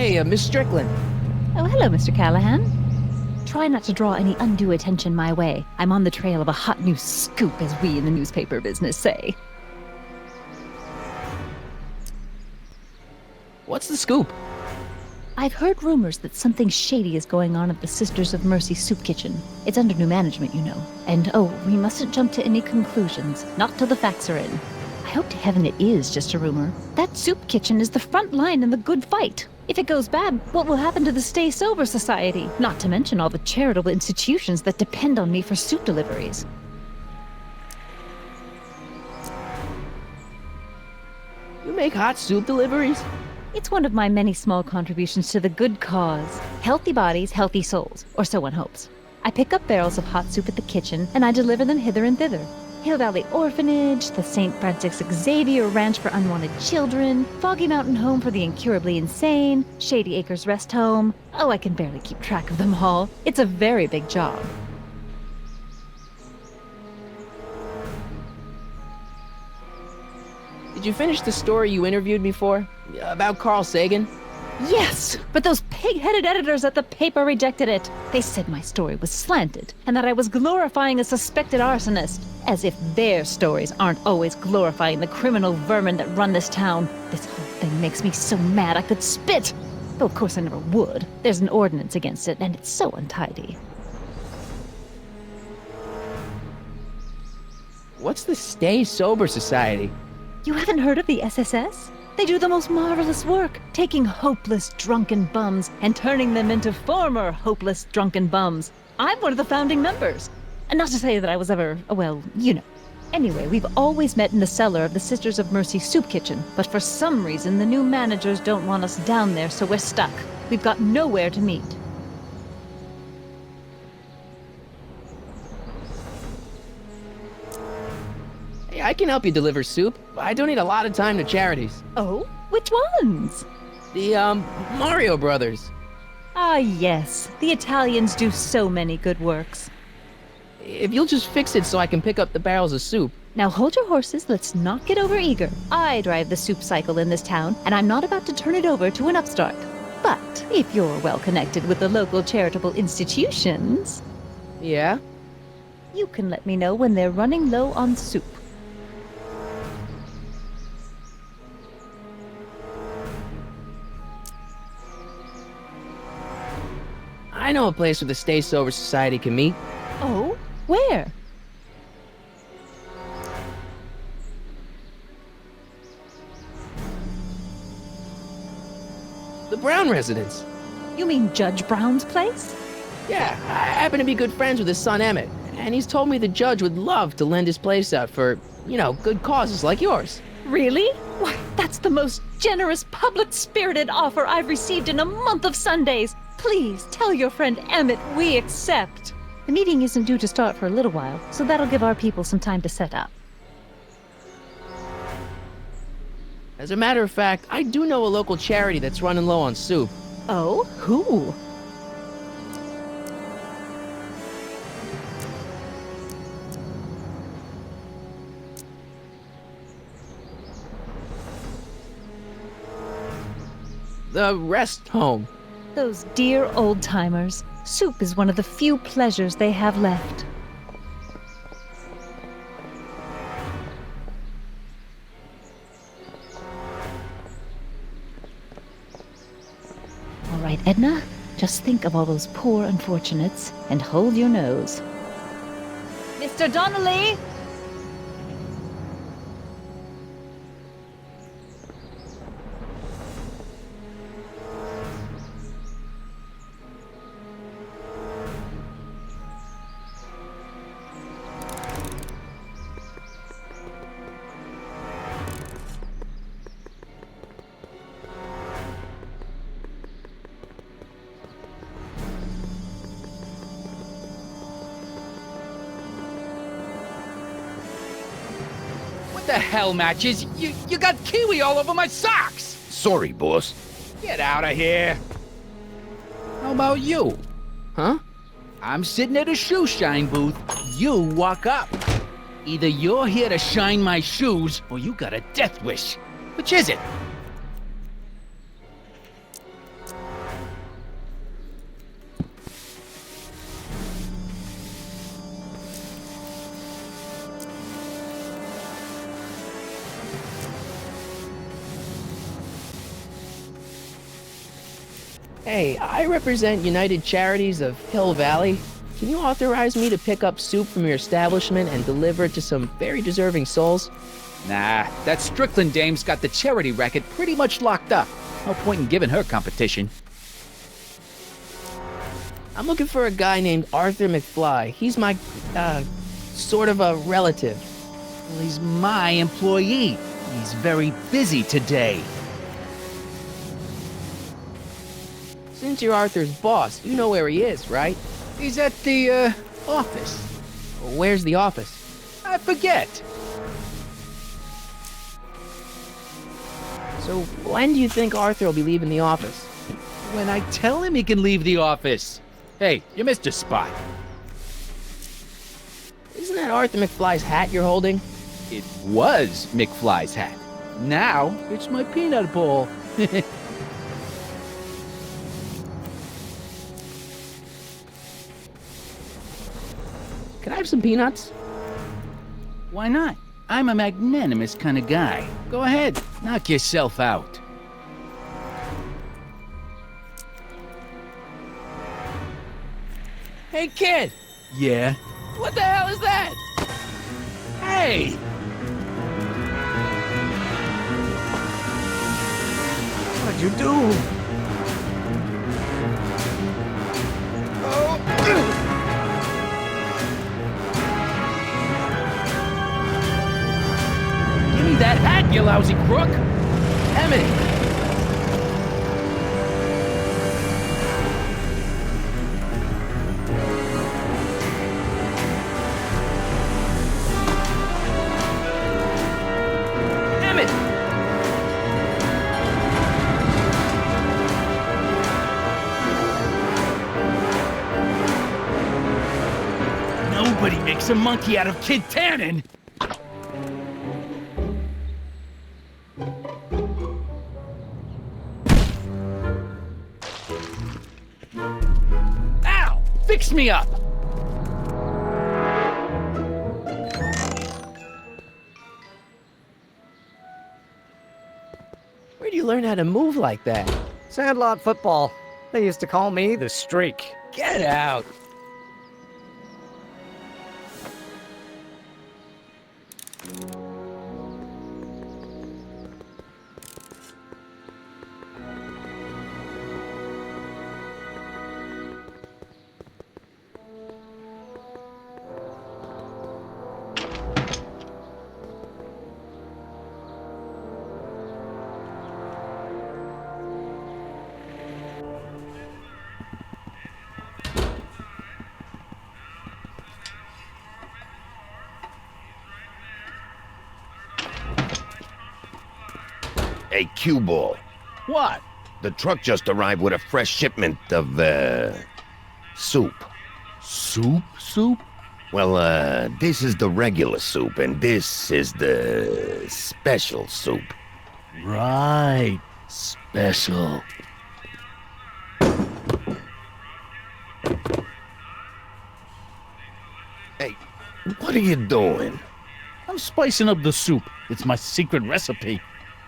Hey, Miss Strickland. Oh, hello, Mr. Callahan. Try not to draw any undue attention my way. I'm on the trail of a hot new scoop, as we in the newspaper business say. What's the scoop? I've heard rumors that something shady is going on at the Sisters of Mercy soup kitchen. It's under new management, you know. And we mustn't jump to any conclusions, not till the facts are in. I hope to heaven it is just a rumor. That soup kitchen is the front line in the good fight. If it goes bad, what will happen to the Stay Sober Society? Not to mention all the charitable institutions that depend on me for soup deliveries. You make hot soup deliveries? It's one of my many small contributions to the good cause. Healthy bodies, healthy souls, or so one hopes. I pick up barrels of hot soup at the kitchen, and I deliver them hither and thither. Hill Valley Orphanage, the St. Francis Xavier Ranch for Unwanted Children, Foggy Mountain Home for the Incurably Insane, Shady Acres Rest Home. Oh, I can barely keep track of them all. It's a very big job. Did you finish the story you interviewed me for? About Carl Sagan? Yes, but those pig-headed editors at the paper rejected it. They said my story was slanted, and that I was glorifying a suspected arsonist. As if their stories aren't always glorifying the criminal vermin that run this town. This whole thing makes me so mad I could spit. Though of course I never would. There's an ordinance against it, and it's so untidy. What's the Stay Sober Society? You haven't heard of the SSS? They do the most marvelous work, taking hopeless drunken bums and turning them into former hopeless drunken bums. I'm one of the founding members. And not to say that I was ever, well, you know. Anyway, we've always met in the cellar of the Sisters of Mercy soup kitchen, but for some reason the new managers don't want us down there, so we're stuck. We've got nowhere to meet. Hey, I can help you deliver soup. I donate a lot of time to charities. Oh? Which ones? The, Mario Brothers. Ah, yes. The Italians do so many good works. If you'll just fix it so I can pick up the barrels of soup. Now hold your horses, let's not get overeager. I drive the soup cycle in this town, and I'm not about to turn it over to an upstart. But if you're well connected with the local charitable institutions... Yeah? You can let me know when they're running low on soup. I know a place where the Stay Sober Society can meet. Oh? Where? The Brown residence. You mean Judge Brown's place? Yeah, I happen to be good friends with his son Emmett, and he's told me the judge would love to lend his place out for, you know, good causes like yours. Really? Why, that's the most generous, public-spirited offer I've received in a month of Sundays. Please tell your friend Emmett we accept. The meeting isn't due to start for a little while, so that'll give our people some time to set up. As a matter of fact, I do know a local charity that's running low on soup. Oh? Who? The Rest Home. Those dear old-timers. Soup is one of the few pleasures they have left. All right, Edna, just think of all those poor unfortunates and hold your nose. Mr. Donnelly! What the hell, Matches? You got kiwi all over my socks! Sorry, boss. Get out of here! How about you? Huh? I'm sitting at a shoe shine booth. You walk up. Either you're here to shine my shoes, or you got a death wish. Which is it? Hey, I represent United Charities of Hill Valley. Can you authorize me to pick up soup from your establishment and deliver it to some very deserving souls? Nah, that Strickland dame's got the charity racket pretty much locked up. No point in giving her competition. I'm looking for a guy named Arthur McFly. He's my, sort of a relative. Well, he's my employee. He's very busy today. Since you're Arthur's boss, you know where he is, right? He's at the, office. Where's the office? I forget. So when do you think Arthur will be leaving the office? When I tell him he can leave the office. Hey, you missed your spot. Isn't that Arthur McFly's hat you're holding? It was McFly's hat. Now, it's my peanut ball. Can I have some peanuts? Why not? I'm a magnanimous kind of guy. Go ahead, knock yourself out. Hey, kid! Yeah? What the hell is that? Hey! What'd you do? Give me that hat, you lousy crook! Emmett! Emmett! Nobody makes a monkey out of Kid Tannen! Ow! Fix me up! Where'd you learn how to move like that? Sandlot football. They used to call me the Streak. Get out! Hey, cue ball. What? The truck just arrived with a fresh shipment of, soup. Soup? Well, this is the regular soup, and this is the special soup. Right. Special. Hey, what are you doing? I'm spicing up the soup. It's my secret recipe.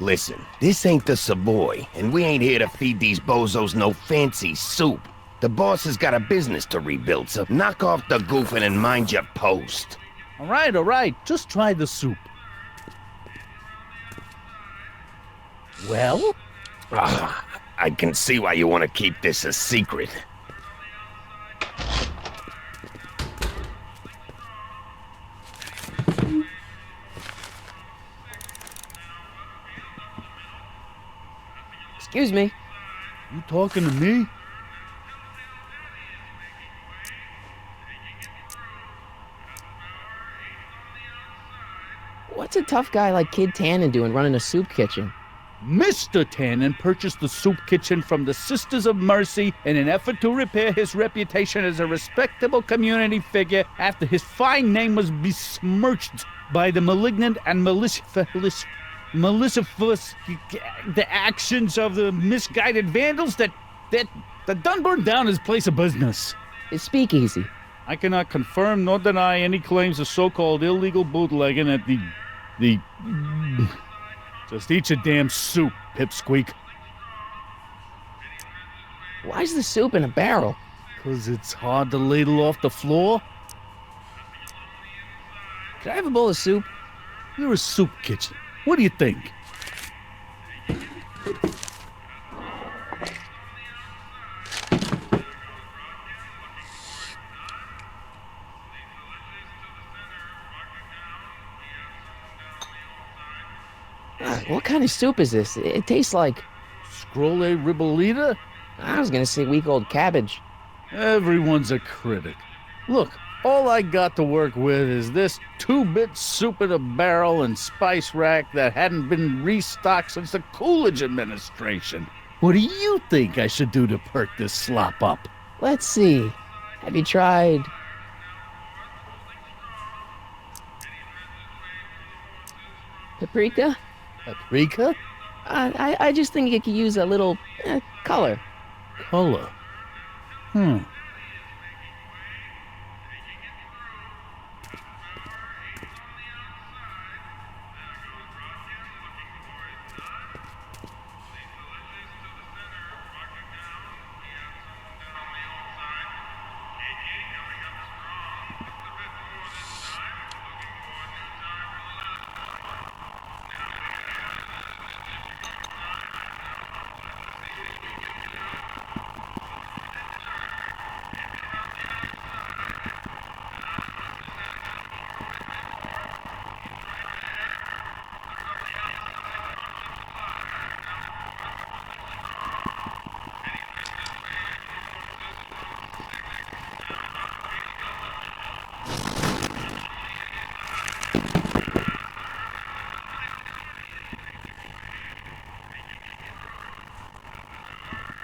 Listen, this ain't the Savoy, and we ain't here to feed these bozos no fancy soup. The boss has got a business to rebuild, so knock off the goofing and mind your post. All right. Just try the soup. Well? I can see why you want to keep this a secret. Excuse me. You talking to me? What's a tough guy like Kid Tannen doing running a soup kitchen? Mr. Tannen purchased the soup kitchen from the Sisters of Mercy in an effort to repair his reputation as a respectable community figure after his fine name was besmirched by the malignant and malicious the actions of the misguided vandals that done burned down his place of business. It's speakeasy. I cannot confirm nor deny any claims of so-called illegal bootlegging at the Just eat your damn soup, pipsqueak. Why's the soup in a barrel? 'Cause it's hard to ladle off the floor. Could I have a bowl of soup? You're a soup kitchen. What do you think? What kind of soup is this? It tastes like... Scroll ribolita? I was gonna say week-old cabbage. Everyone's a critic. Look, all I got to work with is this 2-bit soup in a barrel and spice rack that hadn't been restocked since the Coolidge administration. What do you think I should do to perk this slop up? Let's see. Have you tried... paprika? Paprika? I just think it could use a little color. Color.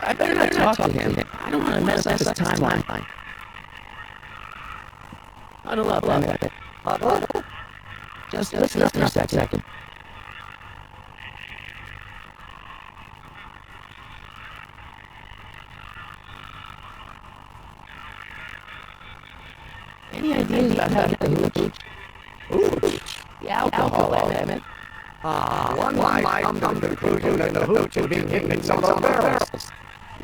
I better not talk to him. I don't want to mess up his timeline. Huddle up, Emmett. Just listen for a second. Any ideas about how to get the hooch? The alcohol, Emmett. One might come to the conclusion that the hooch would be hidden in some of the barrels.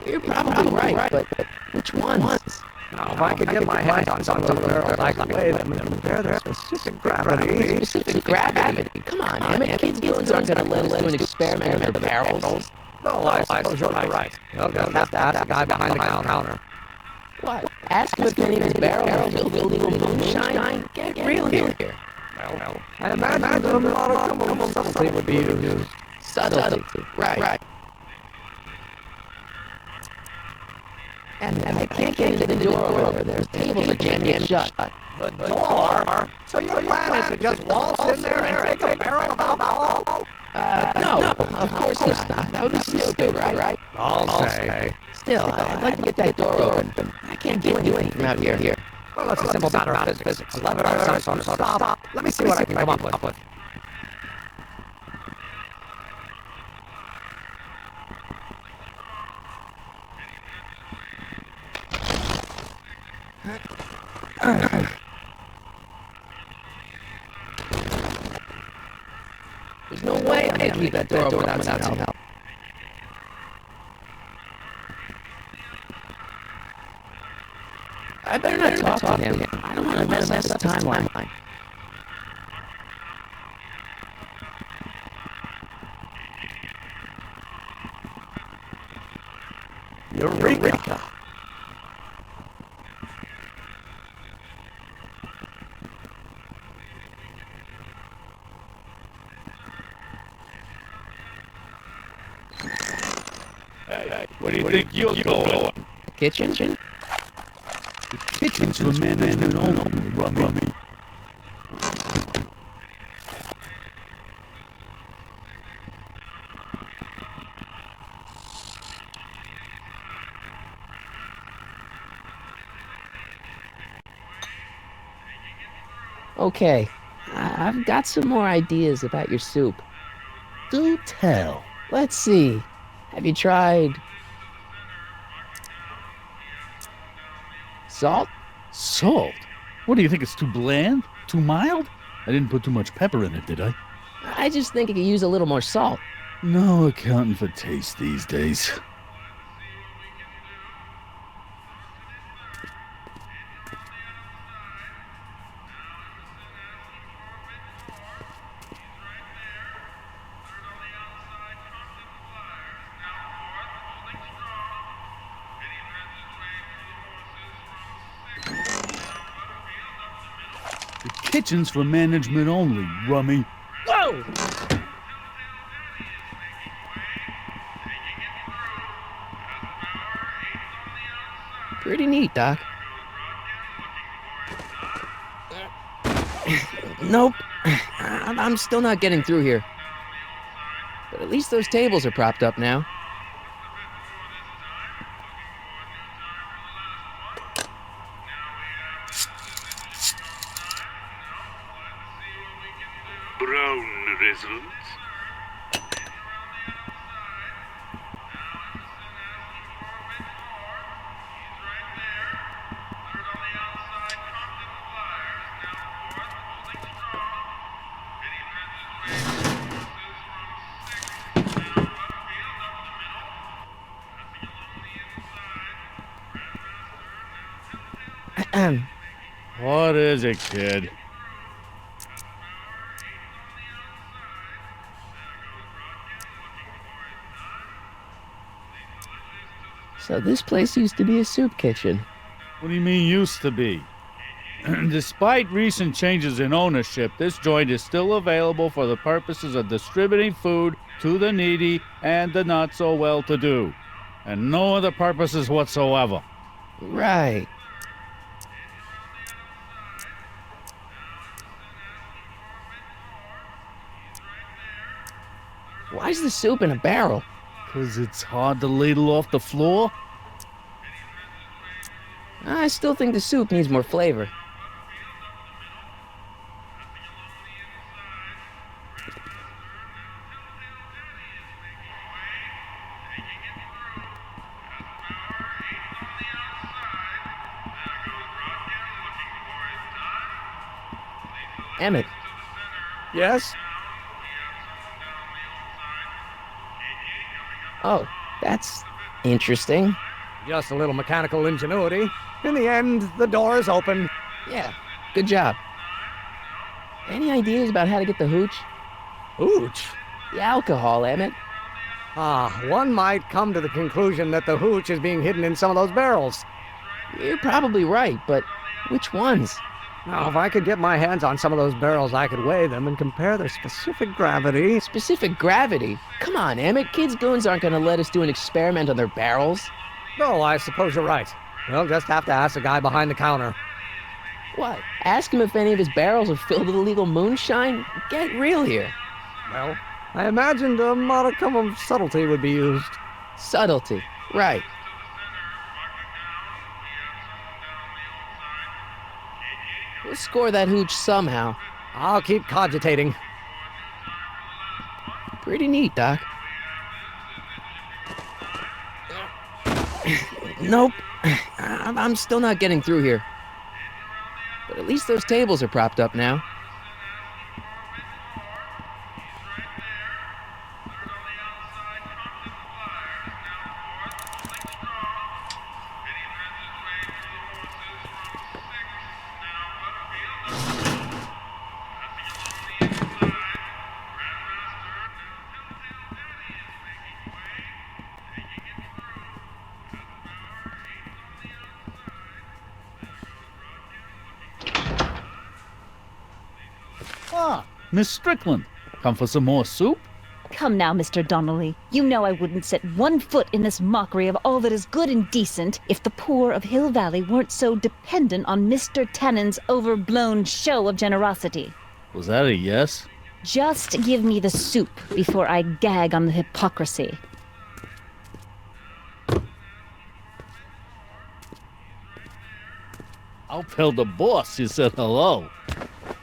You're probably right, but which ones? Now, if I could get my hands on some of the barrels, I could weigh them and compare their specific gravity. Specific gravity? Come on, Emmett. Kids' guilds aren't going to let us do an experiment with the barrels. No, I suppose you're right. You'll just have to ask the guy behind the counter. What? Ask him if any of his barrels filled with illegal moonshine? Get real here. Well, I imagine that a lot of chemical substance would be used. Subtlety. Right. And I can't get into the door over there. The tables are jammed shut. The door? So your plan is to just waltz in there and take a barrel of alcohol? No, of course not. That would be stupid, right? I'll say. Still, I'd like to get that door open. I can't do anything from out here. Well, it's a simple matter of physics. Lever, some sort of stop. Let me see what I can come up with. There's no way I'm gonna keep that door open without some help. I better not talk to him. I don't want to mess up his timeline. Eureka! Hey, where do you think you're going? The kitchen? The kitchen's for men and home, rummy. Okay, I've got some more ideas about your soup. Do tell. Let's see. Have you tried... salt? Salt? What do you think, it's too bland? Too mild? I didn't put too much pepper in it, did I? I just think it could use a little more salt. No accounting for taste these days. kitchen's for management only, rummy. Whoa! Pretty neat, Doc. Nope. I'm still not getting through here. But at least those tables are propped up now. Brown result. What is it, kid? So this place used to be a soup kitchen. What do you mean used to be? Despite recent changes in ownership, this joint is still available for the purposes of distributing food to the needy and the not so well-to-do, and no other purposes whatsoever. Right. Why's the soup in a barrel? 'Cause it's hard to ladle off the floor? I still think the soup needs more flavor. Emmett, Yes? oh, that's interesting. Just a little mechanical ingenuity. In the end, the door is open. Yeah, good job. Any ideas about how to get the hooch? Hooch. The alcohol, Emmett. One might come to the conclusion that the hooch is being hidden in some of those barrels. You're probably right, but which ones? Now, if I could get my hands on some of those barrels, I could weigh them and compare their specific gravity. Specific gravity? Come on, Emmett. Kids' goons aren't going to let us do an experiment on their barrels. No, I suppose you're right. We'll just have to ask the guy behind the counter. What? Ask him if any of his barrels are filled with illegal moonshine? Get real here. Well, I imagined a modicum of subtlety would be used. Subtlety. Right. We'll score that hooch somehow. I'll keep cogitating. Pretty neat, Doc. Nope. I'm still not getting through here. But at least those tables are propped up now. Ah, Miss Strickland, come for some more soup? Come now, Mr. Donnelly. You know I wouldn't set one foot in this mockery of all that is good and decent if the poor of Hill Valley weren't so dependent on Mr. Tannen's overblown show of generosity. Was that a yes? Just give me the soup before I gag on the hypocrisy. I'll tell the boss you said hello.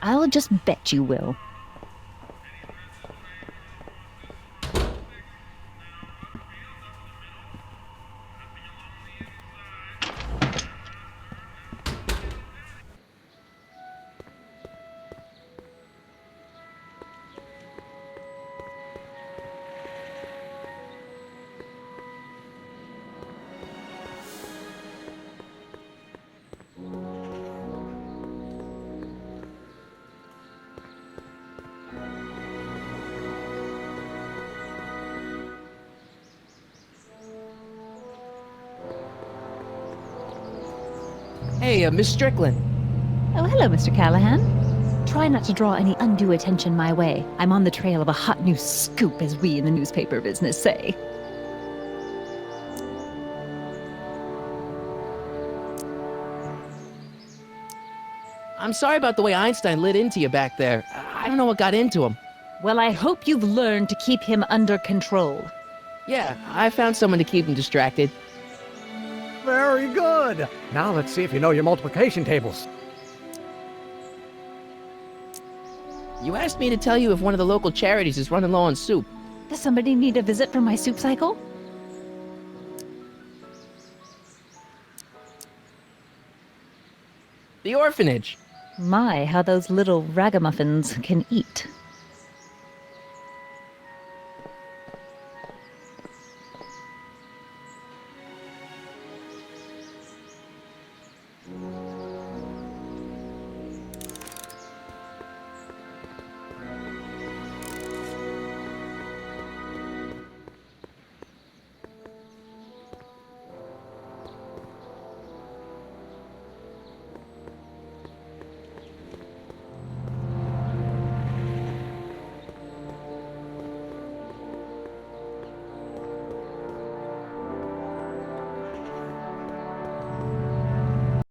I'll just bet you will. Hey, Miss Strickland. Oh, hello, Mr. Callahan. try not to draw any undue attention my way. I'm on the trail of a hot new scoop, as we in the newspaper business say. I'm sorry about the way Einstein lit into you back there. I don't know what got into him. Well, I hope you've learned to keep him under control. Yeah, I found someone to keep him distracted. Very good. Now let's see if you know your multiplication tables. You asked me to tell you if one of the local charities is running low on soup. Does somebody need a visit from my soup cycle? The orphanage. My, how those little ragamuffins can eat.